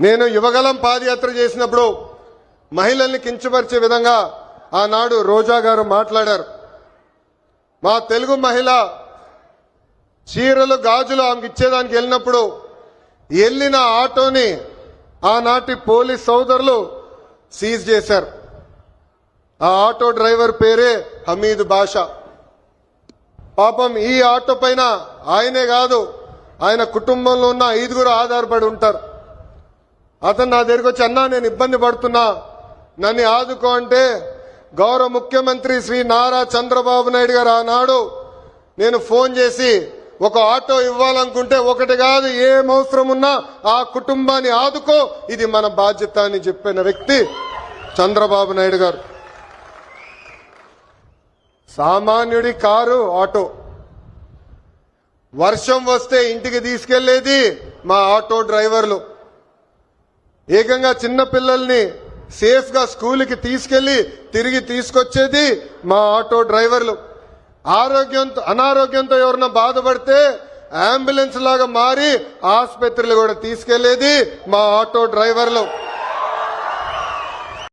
నేను యువగలం పాదయాత్ర చేసినప్పుడు మహిళల్ని కించపరిచే విధంగా ఆనాడు రోజా గారు మాట్లాడారు. మా తెలుగు మహిళ చీరలు గాజులు ఆమెకి ఇచ్చేదానికి వెళ్ళినప్పుడు వెళ్ళిన ఆటోని ఆనాటి పోలీస్ సోదరులు సీజ్ చేశారు. ఆ ఆటో డ్రైవర్ పేరే హమీద్ బాషా. పాపం ఈ ఆటో పైన ఆయనే కాదు, ఆయన కుటుంబంలో ఉన్న 5గురు ఆధారపడి ఉంటారు. అతను నా దగ్గరికి వచ్చి, అన్నా నేను ఇబ్బంది పడుతున్నా, నన్ను ఆదుకో అంటే గౌరవ ముఖ్యమంత్రి శ్రీ నారా చంద్రబాబు నాయుడు గారు ఆనాడు నేను ఫోన్ చేసి ఒక ఆటో ఇవ్వాలనుకుంటే ఒకటి కాదు, ఏం అవసరం ఉన్నా ఆ కుటుంబాన్ని ఆదుకో, ఇది మన బాధ్యత అని చెప్పిన వ్యక్తి చంద్రబాబు నాయుడు గారు. సామాన్యుడి కారు ఆటో, వర్షం వస్తే ఇంటికి తీసుకెళ్లేది మా ఆటో డ్రైవర్లు, ఏకంగా చిన్న పిల్లల్ని సేఫ్ గా స్కూల్కి తీసుకెళ్లి తిరిగి తీసుకొచ్చేది మా ఆటో డ్రైవర్లు. అనారోగ్యంతో ఎవరన్నా బాధపడితే అంబులెన్స్ లాగా మారి ఆసుపత్రులు కూడా తీసుకెళ్లేది మా ఆటో డ్రైవర్లు.